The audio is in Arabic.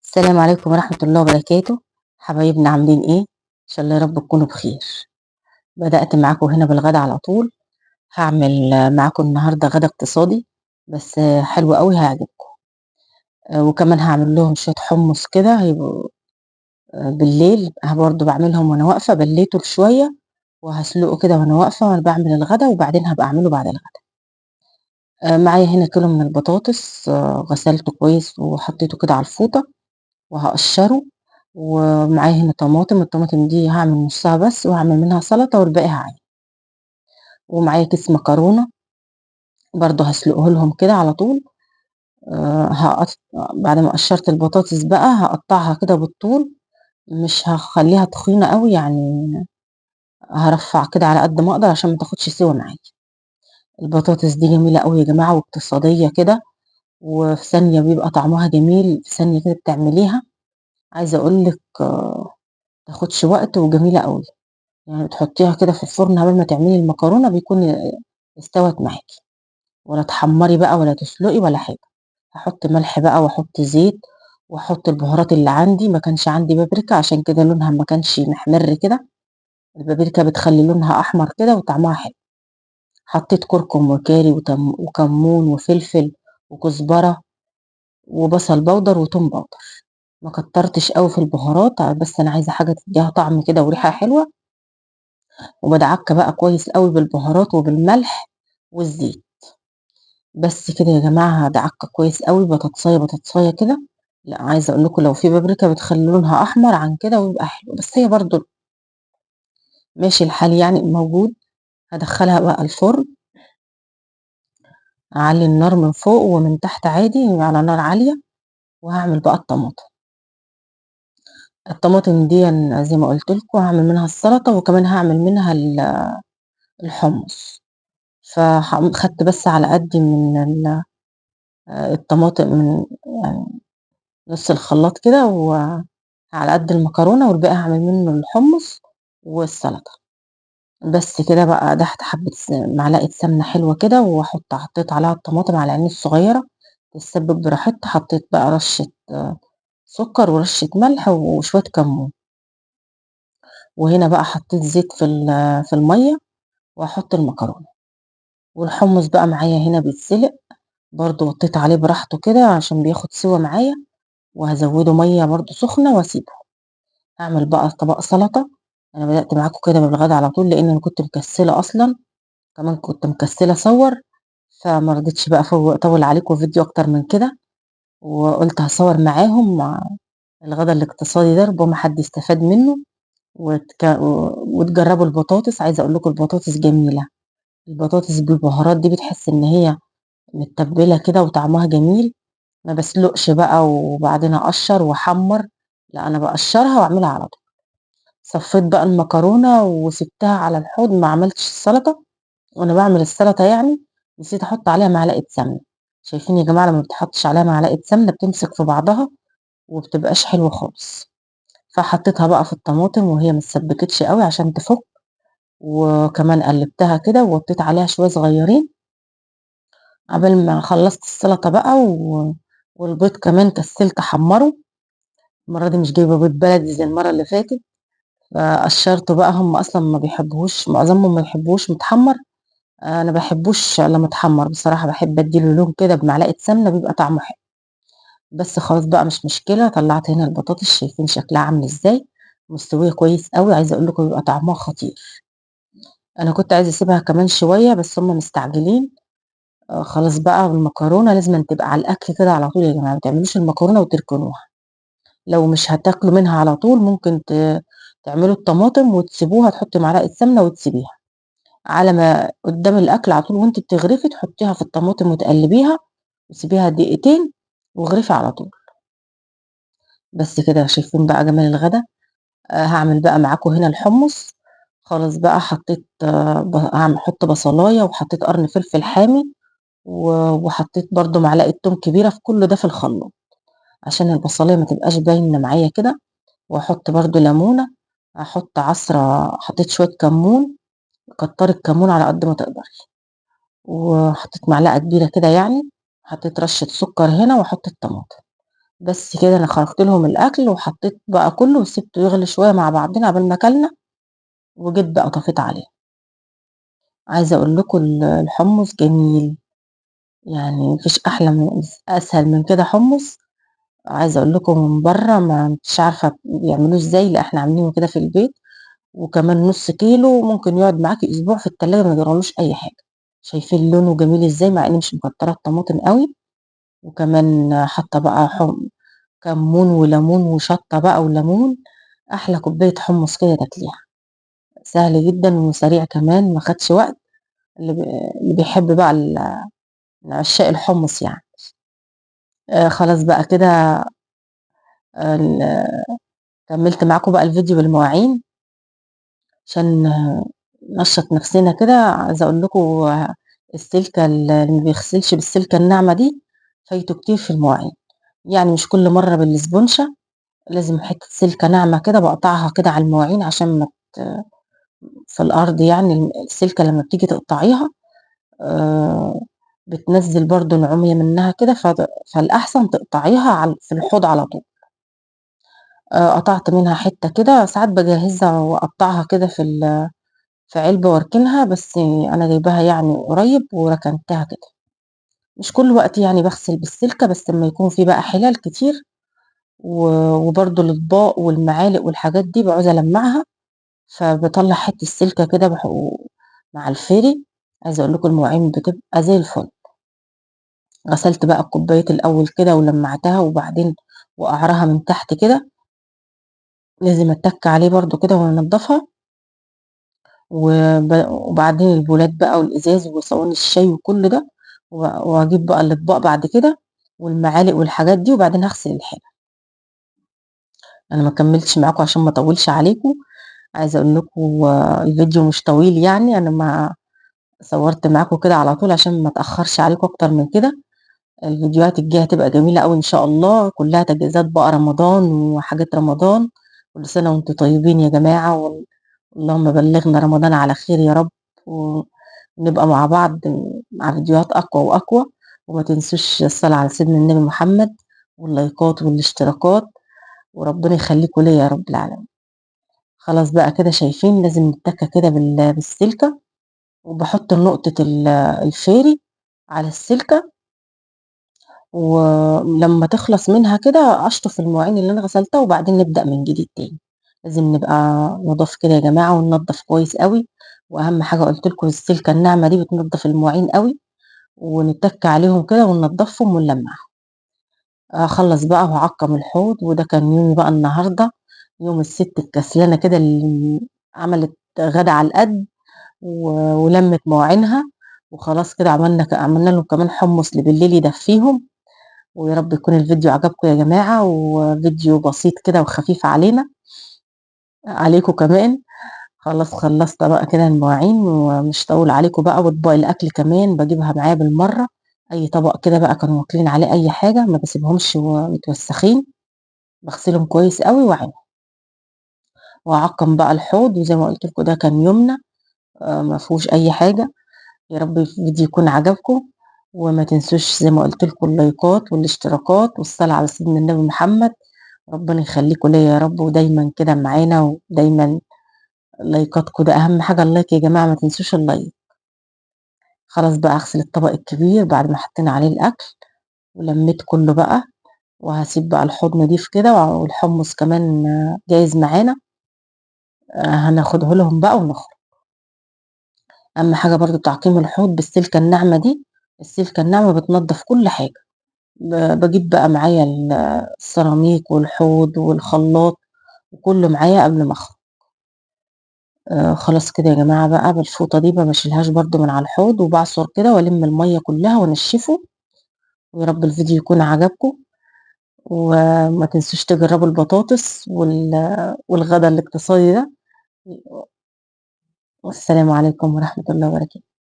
السلام عليكم ورحمة الله وبركاته. حبايبنا عاملين ايه؟ ان شاء الله يا رب تكونوا بخير. بدأت معاكم هنا بالغدا على طول. هعمل معاكم النهاردة غدا اقتصادي، بس حلو قوي هيعجبكم. وكمان هعمل لهم شوية حمص كده هيبقوا بالليل برضه بعملهم وانا واقفة، بليته شوية وهسلقه كده وانا واقفة وانا بعمل الغدا، وبعدين هبقى اعمله بعد الغدا. معايا هنا كيلو من البطاطس، غسلته كويس وحطيته كده على الفوطة وهقشره. ومعايا هنا طماطم، الطماطم دي هعمل نصها بس وهعمل منها سلطة والباقي هعين. ومعايا كيس مكرونة برضو هسلقه لهم كده على طول. بعد ما قشرت البطاطس بقى هقطعها كده بالطول، مش هخليها تخينة قوي يعني، هرفع كده على قد ما اقدر عشان ما تاخدش سوا معايا. البطاطس دي جميلة قوي يا جماعة واقتصادية كده، وفي ثانية بيبقى طعمها جميل، في ثانية كده بتعمليها. عايزة اقولك تاخدش وقت وجميلة قوي. يعني تحطيها كده في الفرن قبل ما تعملي المكرونة بيكون استوت معاكي، ولا تحمري بقى ولا تسلقي ولا حاجة. هحط ملح بقى واحط زيت واحط البهارات اللي عندي. ما كانش عندي بابريكا عشان كده لونها ما كانش محمر كده، البابريكا بتخلي لونها احمر كده وطعمها حلو. حطيت كركم وكاري وكمون وفلفل وكزبرة وبصل بودر وتوم بودر. ما كترتش قوي في البهارات، بس انا عايزه حاجه تديها طعم كده وريحه حلوه. وبدعك بقى كويس قوي بالبهارات وبالملح والزيت. بس كده يا جماعه هدعكها كويس قوي، بتتصايه بتتصايه كده. لا، عايزه اقول لكم لو في بابريكا بتخلي لونها احمر عن كده ويبقى حلو، بس هي برضو ماشي الحال يعني موجود. هدخلها بقى الفرن، اعلي النار من فوق ومن تحت عادي على نار عاليه. وهعمل بقى الطماطم دي زي ما قلت لكم هعمل منها السلطه، وكمان هعمل منها الحمص. فخدت بس على قد من الطماطم، من يعني نص الخلاط كده، وعلى قد المكرونة، والباقي هعمل منه الحمص والسلطة. بس كده بقى قدحت حبة معلقة سمنة حلوة كده، حطيت عليها الطماطم على العين الصغيرة تتسبك براحتها. حطيت بقى رشة سكر ورشة ملح وشوية كمون. وهنا بقى حطيت زيت في المية، وهحط المكرونة. والحمص بقى معايا هنا بيتسلق برضو، وطيت عليه براحته كده عشان بياخد سوا معايا. وهزوده مية برضو سخنة واسيبه. هعمل بقى طبق سلطة. انا بدأت معاكم كده بالغدا على طول لان انا كنت مكسلة اصلا، كمان كنت مكسلة اصور. فما رضيتش بقى اطول عليكم فيديو اكتر من كده، وقلت هصور معاهم مع الغدا الاقتصادي ده، ربما حد يستفاد منه. وتجربوا البطاطس. عايزة اقول لكم البطاطس جميلة. البطاطس بالبهارات دي بتحس ان هي متبلة كده وطعمها جميل. ما بسلقش بقى وبعدين اقشر واحمر، لا انا بقشرها واعملها على طول. صفيت بقى المكرونه وسبتها على الحوض، ما عملتش السلطه. وانا بعمل السلطه يعني نسيت احط عليها معلقه سمنه. شايفين يا جماعه لما بتحطش عليها معلقه سمنه بتمسك في بعضها وبتبقاش حلوه خالص. فحطيتها بقى في الطماطم وهي ما اتسبكتش قوي عشان تفك. وكمان قلبتها كده ووطيت عليها شويه صغيرين قبل ما خلصت السلطه بقى. والبيض كمان كسلت احمره. المرة دي مش جايبة بيض بلدي زي المرة اللي فاتت، فقشرته بقى. هم أصلا ما بيحبوهوش، معظمهم ما بيحبوهوش متحمر. أنا بحبوش إلا متحمر بصراحة، بحب أديله لون كده بمعلقة سمنة بيبقى طعمه حلو. بس خلاص بقى مش مشكلة. طلعت هنا البطاطس، شايفين شكلها عامل ازاي، مستوية كويس قوي. عايزة أقول لكم بيبقى طعمها خطير. أنا كنت عايزة أسيبها كمان شوية بس هم مستعجلين. خلاص بقى. المكرونة لازم تبقى على الأكل كده على طول يا جماعة، ما تعملوش المكرونة وتركنوها. لو مش هتاكلوا منها على طول ممكن تعملوا الطماطم وتسيبوها، تحطي معلقة سمنة وتسيبيها على ما قدام الأكل على طول، وانت بتغرفي تحطيها في الطماطم وتقلبيها وتسيبيها دقيقتين واغرفي على طول. بس كده شايفين بقى جمال الغدا. هعمل بقى معاكم هنا الحمص. خلاص بقى حطيت هحط بصلاية وحطيت قرن فلفل حامي، وحطيت برضو معلقة توم كبيرة في كل ده في الخلاط عشان البصلاية ما تبقاش باينة معايا كده. واحط برضو ليمونة، احط عصرة، حطيت شوية كمون. كتري الكمون على قد ما تقدري. وحطيت معلقة كبيرة كده يعني. حطيت رشة سكر هنا واحط الطماطم. بس كده أنا خرجت لهم الأكل وحطيت بقى كله وسِبته يغلي شوية مع بعضنا عقبال ما كلنا، وجيت بقى طفيت عليه. عايزة أقول لكم الحمُّص جميل، يعني ما فيش أحلى أسهل من كده حمُّص. عايزة أقول لكم من برّه ما مش عارفة بيعملوه إزاي، لأ إحنا عاملينه كده في البيت، وكمان نُص كيلو ممكن يقعد معاكِ أسبوع في التلاجة ما يجرالوش أي حاجة. شايفين لونه جميل إزاي مع إني مش مكتّرة الطماطم أوي، وكمان حاطة بقى كمون وليمون وشطة بقى وليمون، أحلى كوباية حمص كده تاكليها، سهل جدًا وسريع كمان ما خدش وقت، اللي ب اللي بيحب بقى من عشاق الحمص يعني. خلاص بقى كده ال كمّلت معاكم بقى الفيديو بالمواعين عشان ننشّط نفسنا كده. عايزة أقول لكم السلكة اللي ما بيغسلش بالسلكة الناعمة دي فايته كتير في المواعين، يعني مش كل مرّة بالإسبونشة، لازم حتّة سلكة ناعمة كده باقطعها كده على المواعين عشان ما في الأرض يعني السلكة لمّا بتيجي تقطعيها آآ بتنزّل برضه نعومية منها كده فالأحسن تقطعيها في الحوض على طول. قطعت منها حتّة كده، ساعات باجهّزها وأقطّعها كده في علبة وأركنها، بس أنا جايباها يعني قريب وركنتها كده. مش كل وقت يعني باغسل بالسلكة، بس أمّا يكون في بقى حلال كتير وبرضه الأطباق والمعالق والحاجات دي باعوز ألمّعها، فباطلّع حتّة سلكة كده مع الفيري. عايزة أقول لكم المواعين بتبقى زي الفل. غسلت بقى الكوباية الأول كده ولمّعتها وبعدين وقعرها من تحت كده، لازم أتَّك عليه برضه كده وأنضّفها. وبعدين البولات بقى والإزاز وصواني الشاي وكل ده، وأجيب بقى الأطباق بعد كده والمعالق والحاجات دي، وبعدين هاغسل الحاجة. أنا ما كمّلتش معاكم عشان ما أطوّلش عليكم. عايزة أقول لكم الفيديو مش طويل يعني، أنا ما صوّرت معاكم كده على طول عشان ما أتأخّرش عليكم أكتر من كده. الفيديوهات الجاية هتبقى جميلة أوي إن شاء الله، كلّها تجهيزات بقى رمضان وحاجات رمضان. كل سنة وأنتم طيبين يا جماعة، اللهم بلّغنا رمضان على خير يا رب، ونبقى مع بعض مع فيديوهات أقوى وأقوى. وما تنسوش الصلاة على سيدنا النبي محمد واللايكات والاشتراكات، وربنا يخلّيكم ليّا يا رب العالمين. خلاص بقى كده شايفين لازم نتَّكة كده بالسلكة، وباحط نقطة الفيري على السلكة، ولمّا تخلص منها كده أشطف المواعين اللي أنا غسلتها وبعدين نبدأ من جديد تاني. لازم نبقى نضاف كده يا جماعة وننضّف كويس أوي، وأهم حاجة قُلت لكم السلكة الناعمة دي بتنضّف المواعين أوي، ونتَّك عليهم كده وننضّفهم ونلمّعهم. أخلّص بقى وأعقّم الحوض، وده كان يومي بقى النهارده، يوم الست الكسلانة كده اللي عملت غدا على القد ولمِّت مواعينها، وخلاص كده عملنا لهم كمان حُمُّص لبليل يدفّيهم. ويا رب يكون الفيديو عجبكم يا جماعة، وفيديو بسيط كده وخفيف عليكم كمان. خلاص خلّصنا بقى كده المواعين ومش هاطوّل عليكم بقى، وأطباق الأكل كمان باجيبها معايا بالمرّة، أي طبق كده بقى كانوا واكلين عليه أي حاجة ما باسيبهمش متوسخين، باغسلهم كويس أوي وأعقّم بقى الحوض. وزي ما قُلت لكم ده كان يومنا ما فيهوش أي حاجة. يا رب الفيديو يكون عجبكم، وما تنسوش زي ما قُلت لكم اللايكات والاشتراكات والصلاة على سيدنا النبي محمد. ربنا يخلّيكم ليّا يا رب ودايمًا كده معانا، ودايمًا لايكاتكم ده أهم حاجة اللايك يا جماعة ما تنسوش اللايك. خلاص بقى هاغسل الطبق الكبير بعد ما حطينا عليه الأكل ولمّيت كُلّه بقى، وهاسيب بقى الحوض نضيف كده والحُمُّص كمان جاهز معانا. هناخده لهم بقى ونخرج. أهم حاجة برضه تعقيم الحوض بالسلكة الناعمة دي، السلكة الناعمة بتنضّف كل حاجة. باجيب بقى معايا السيراميك والحوض والخلاط وكُلّه معايا قبل ما أخرج. خلاص كده يا جماعة بقى بالفوطة دي ما باشيلهاش برضه من على الحوض، وباعصُر كده وألِم المَيّة كلّها وأنشّفه. ويا رب الفيديو يكون عجبكم، وما تنسوش تجرّبوا البطاطس والغدا الاقتصادي ده. والسلام عليكم ورحمة الله وبركاته.